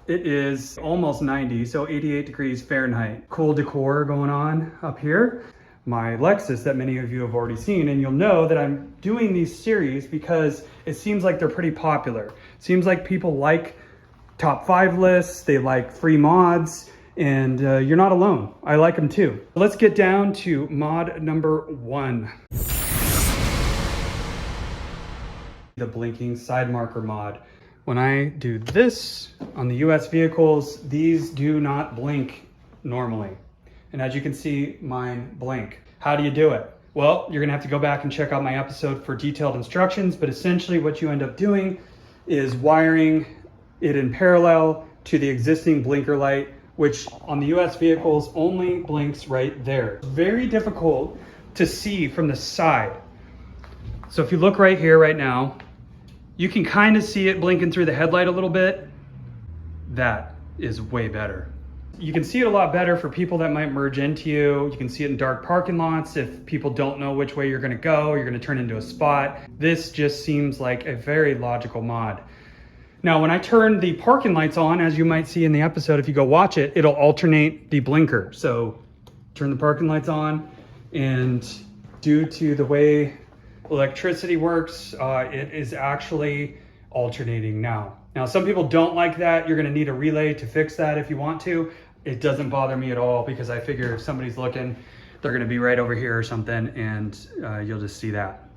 It is almost 90, so 88 degrees Fahrenheit. Cool decor going on up here. My Lexus that many of you have already seen, and you'll know that I'm doing these series because it seems like they're pretty popular. It seems like people like top 5 lists, they like free mods, and you're not alone. I like them too. Let's get down to mod number 1. The blinking side marker mod. When I do this on the US vehicles, these do not blink normally. And as you can see, mine blink. How do you do it? Well, you're gonna have to go back and check out my episode for detailed instructions, but essentially what you end up doing is wiring it in parallel to the existing blinker light, which on the US vehicles only blinks right there. Very difficult to see from the side. So if you look right here right now, you can kind of see it blinking through the headlight a little bit. That is way better. You can see it a lot better for people that might merge into you. You can see it in dark parking lots if people don't know which way you're gonna go, you're gonna turn into a spot. This just seems like a very logical mod. Now, when I turn the parking lights on, as you might see in the episode, if you go watch it, it'll alternate the blinker. So turn the parking lights on, and due to the way electricity works, it is actually alternating now. Now, some people don't like that. You're gonna need a relay to fix that if you want to. It doesn't bother me at all because I figure if somebody's looking, they're gonna be right over here or something, and you'll just see that.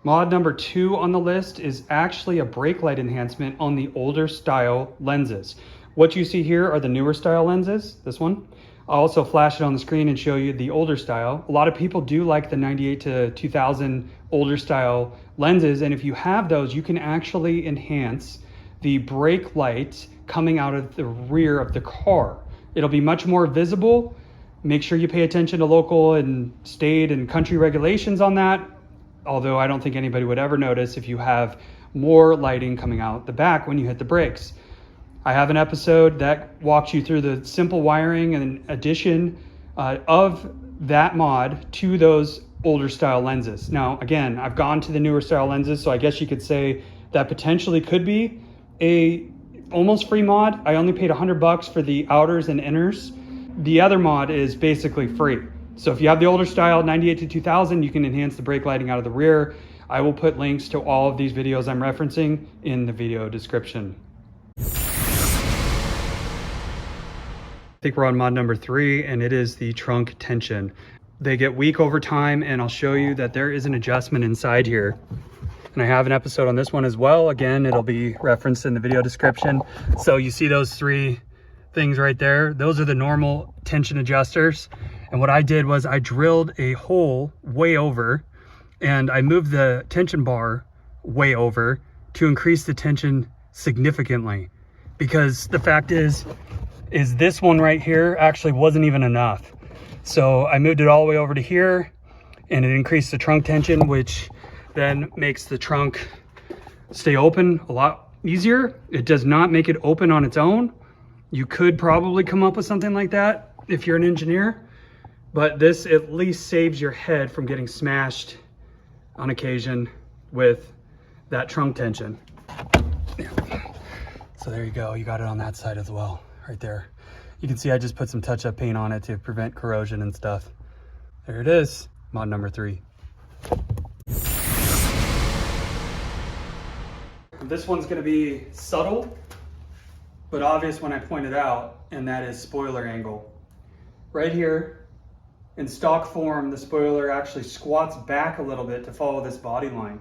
Mod number 2 on the list is actually a brake light enhancement on the older style lenses. What you see here are the newer style lenses, this one. I'll also flash it on the screen and show you the older style. A lot of people do like the 98 to 2000 older style lenses, and if you have those, you can actually enhance the brake light coming out of the rear of the car. It'll be much more visible. Make sure you pay attention to local and state and country regulations on that, although I don't think anybody would ever notice if you have more lighting coming out the back when you hit the brakes. I have an episode that walks you through the simple wiring and addition of that mod to those older style lenses. Now, again, I've gone to the newer style lenses, so I guess you could say that potentially could be a almost free mod. I only paid $100 for the outers and inners. The other mod is basically free. So if you have the older style 98 to 2000, you can enhance the brake lighting out of the rear. I will put links to all of these videos I'm referencing in the video description. I think we're on mod number 3, and it is the trunk tension. They get weak over time, and I'll show you that there is an adjustment inside here. And I have an episode on this one as well. Again, it'll be referenced in the video description. So you see those 3 things right there? Those are the normal tension adjusters. And what I did was I drilled a hole way over, and I moved the tension bar way over to increase the tension significantly. Because the fact is this one right here actually wasn't even enough. So I moved it all the way over to here, and it increased the trunk tension, which then makes the trunk stay open a lot easier. It does not make it open on its own. You could probably come up with something like that if you're an engineer, but this at least saves your head from getting smashed on occasion with that trunk tension. Yeah. So there you go, you got it on that side as well. Right there. You can see I just put some touch-up paint on it to prevent corrosion and stuff. There it is, mod number 3. This one's gonna be subtle, but obvious when I point it out, and that is spoiler angle. Right here, in stock form, the spoiler actually squats back a little bit to follow this body line.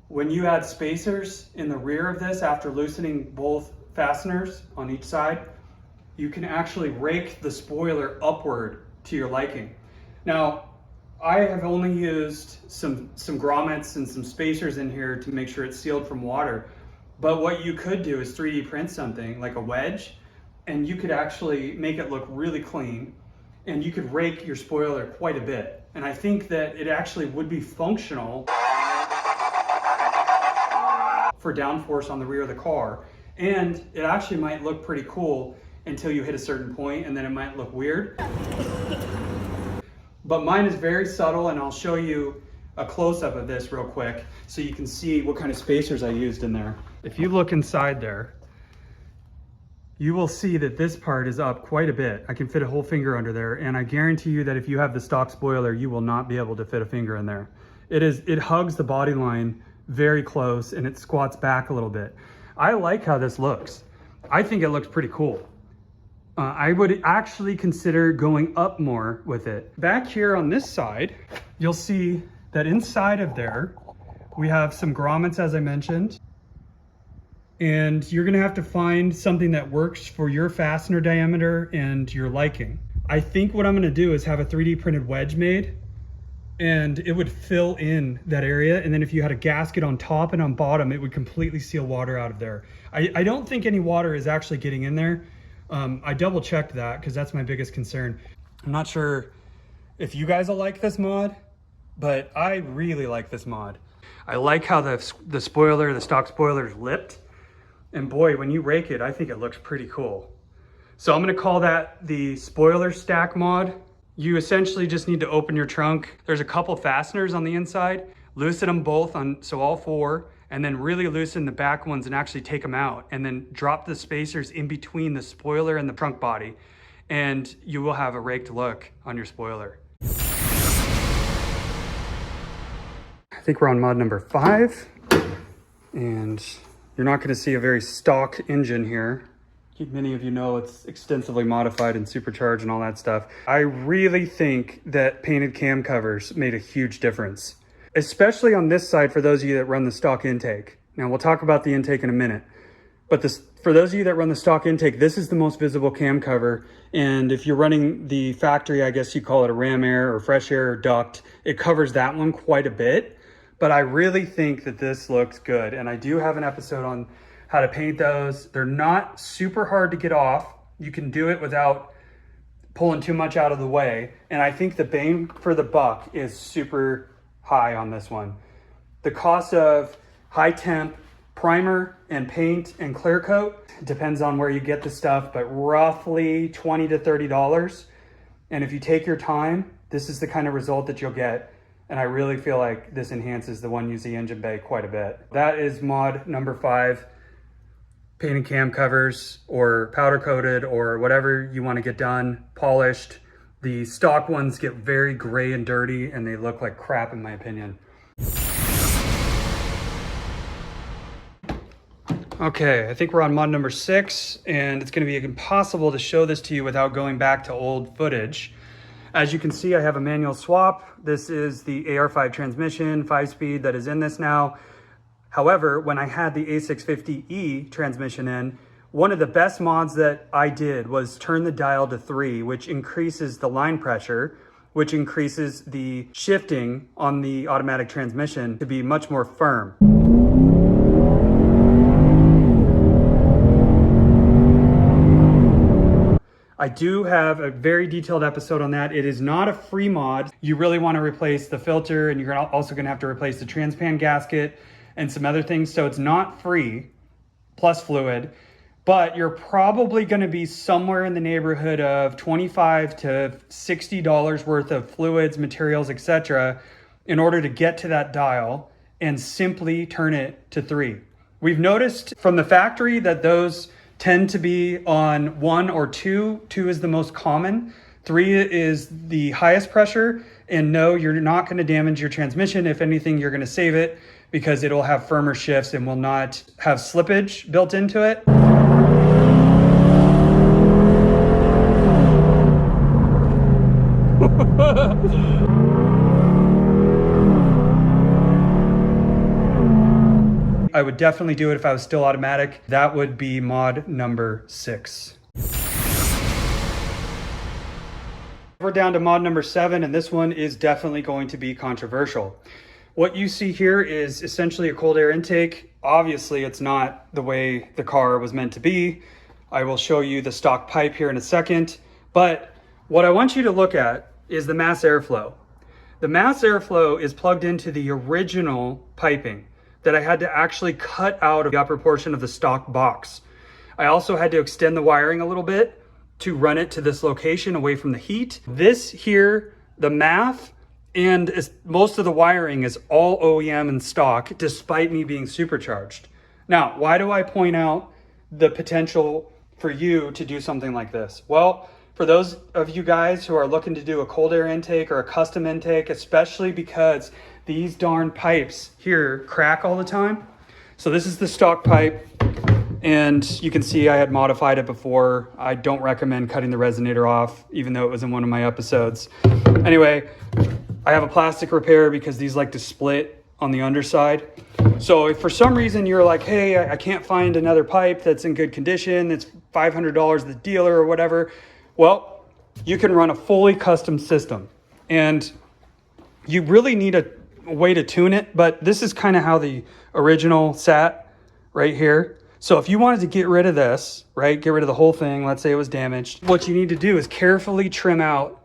When you add spacers in the rear of this after loosening both fasteners on each side, you can actually rake the spoiler upward to your liking. Now, I have only used some grommets and some spacers in here to make sure it's sealed from water. But what you could do is 3D print something like a wedge, and you could actually make it look really clean, and you could rake your spoiler quite a bit. And I think that it actually would be functional for downforce on the rear of the car. And it actually might look pretty cool until you hit a certain point, and then it might look weird. But mine is very subtle, and I'll show you a close-up of this real quick so you can see what kind of spacers I used in there. If you look inside there, you will see that this part is up quite a bit. I can fit a whole finger under there, and I guarantee you that if you have the stock spoiler, you will not be able to fit a finger in there. It hugs the body line very close, and it squats back a little bit. I like how this looks. I think it looks pretty cool. I would actually consider going up more with it. Back here on this side, you'll see that inside of there, we have some grommets, as I mentioned. And you're gonna have to find something that works for your fastener diameter and your liking. I think what I'm gonna do is have a 3D printed wedge made, and it would fill in that area. And then if you had a gasket on top and on bottom, it would completely seal water out of there. I don't think any water is actually getting in there. I double checked that because that's my biggest concern. I'm not sure if you guys will like this mod, but I really like this mod. I like how the stock spoiler is lipped. And boy, when you rake it, I think it looks pretty cool. So I'm gonna call that the spoiler stack mod. You essentially just need to open your trunk. There's a couple fasteners on the inside, loosen them both so all four, and then really loosen the back ones and actually take them out, and then drop the spacers in between the spoiler and the trunk body, and you will have a raked look on your spoiler. I think we're on mod number 5, and you're not gonna see a very stock engine here. Many of you know it's extensively modified and supercharged and all that stuff. I really think that painted cam covers made a huge difference, especially on this side for those of you that run the stock intake. Now we'll talk about the intake in a minute, but for those of you that run the stock intake, this is the most visible cam cover. And if you're running the factory, I guess you call it a ram air or fresh air duct, it covers that one quite a bit. But I really think that this looks good. And I do have an episode on how to paint those. They're not super hard to get off. You can do it without pulling too much out of the way. And I think the bang for the buck is super high on this one. The cost of high temp primer and paint and clear coat depends on where you get the stuff, but roughly $20 to $30. And if you take your time, this is the kind of result that you'll get. And I really feel like this enhances the one UZ engine bay quite a bit. That is mod number 5. Painted cam covers, or powder coated, or whatever you want to get done, polished. The stock ones get very gray and dirty, and they look like crap in my opinion. Okay, I think we're on mod number 6, and it's going to be impossible to show this to you without going back to old footage. As you can see, I have a manual swap. This is the AR5 transmission, 5-speed that is in this now. However, when I had the A650E transmission in, one of the best mods that I did was turn the dial to 3, which increases the line pressure, which increases the shifting on the automatic transmission to be much more firm. I do have a very detailed episode on that. It is not a free mod. You really want to replace the filter, and you're also going to have to replace the transpan gasket and some other things. So it's not free, plus fluid, but you're probably going to be somewhere in the neighborhood of $25 to $60 worth of fluids, materials, etc. in order to get to that dial and simply turn it to 3. We've noticed from the factory that those tend to be on 1 or 2. 2 is the most common. 3 is the highest pressure. And no, you're not going to damage your transmission. If anything, you're going to save it because it'll have firmer shifts and will not have slippage built into it. I would definitely do it if I was still automatic. That would be mod number 6. We're down to mod number 7, and this one is definitely going to be controversial. What you see here is essentially a cold air intake. Obviously, it's not the way the car was meant to be. I will show you the stock pipe here in a second. But what I want you to look at is the mass airflow. The mass airflow is plugged into the original piping that I had to actually cut out of the upper portion of the stock box. I also had to extend the wiring a little bit to run it to this location away from the heat. This here, the math And most of the wiring is all OEM and stock, despite me being supercharged. Now, why do I point out the potential for you to do something like this? Well, for those of you guys who are looking to do a cold air intake or a custom intake, especially because these darn pipes here crack all the time. So this is the stock pipe, and you can see I had modified it before. I don't recommend cutting the resonator off, even though it was in one of my episodes. Anyway, I have a plastic repair because these like to split on the underside. So if for some reason you're like, hey, I can't find another pipe that's in good condition, it's $500 at the dealer or whatever, well, you can run a fully custom system. And you really need a way to tune it, but this is kind of how the original sat right here. So if you wanted to get rid of this, right, get rid of the whole thing, let's say it was damaged, what you need to do is carefully trim out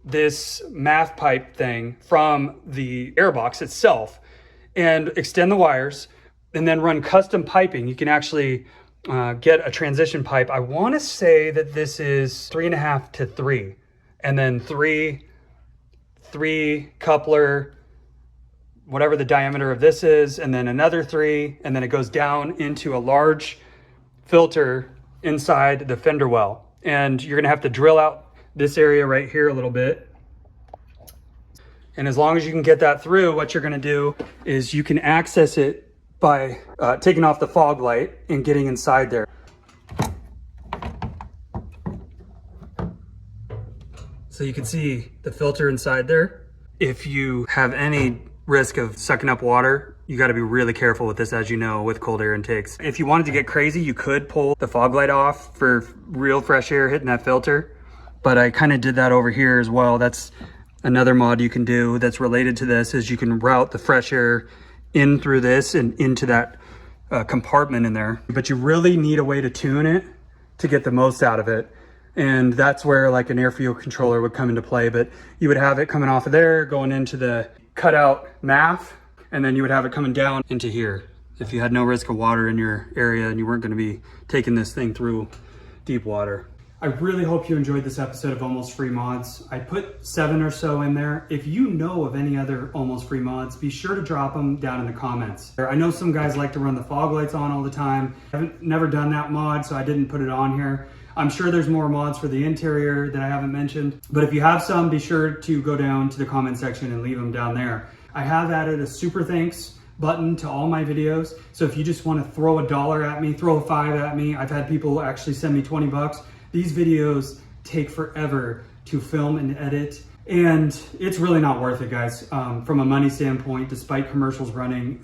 this math pipe thing from the airbox itself and extend the wires and then run custom piping. You can actually get a transition pipe. I want to say that this is 3.5 to 3, and then three coupler, whatever the diameter of this is, and then another 3, and then it goes down into a large filter inside the fender well. And you're gonna have to drill out this area right here a little bit. And as long as you can get that through, what you're gonna do is you can access it by taking off the fog light and getting inside there. So you can see the filter inside there. If you have any risk of sucking up water, you got to be really careful with this, as you know, with cold air intakes. If you wanted to get crazy, you could pull the fog light off for real fresh air hitting that filter. But I kind of did that over here as well. That's another mod you can do that's related to this, is you can route the fresh air in through this and into that compartment in there. But you really need a way to tune it to get the most out of it. And that's where like an air fuel controller would come into play. But you would have it coming off of there, going into the cutout MAF, and then you would have it coming down into here if you had no risk of water in your area and you weren't going to be taking this thing through deep water. I really hope you enjoyed this episode of Almost Free Mods. I put 7 or so in there. If you know of any other Almost Free mods, be sure to drop them down in the comments. I know some guys like to run the fog lights on all the time. I've never done that mod, so I didn't put it on here. I'm sure there's more mods for the interior that I haven't mentioned, but if you have some, be sure to go down to the comment section and leave them down there. I have added a super thanks button to all my videos, so if you just want to throw $1 at me, throw a 5 at me. I've had people actually send me 20 bucks. These videos take forever to film and edit, and it's really not worth it, guys. From a money standpoint, despite commercials running,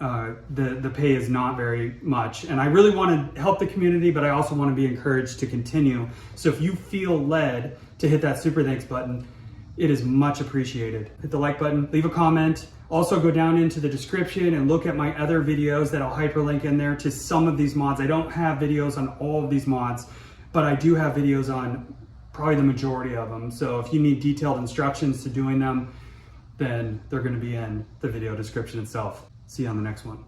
the pay is not very much. And I really want to help the community, but I also want to be encouraged to continue. So if you feel led to hit that super thanks button, it is much appreciated. Hit the like button, leave a comment. Also go down into the description and look at my other videos that I'll hyperlink in there to some of these mods. I don't have videos on all of these mods, but I do have videos on probably the majority of them. So if you need detailed instructions to doing them, then they're going to be in the video description itself. See you on the next one.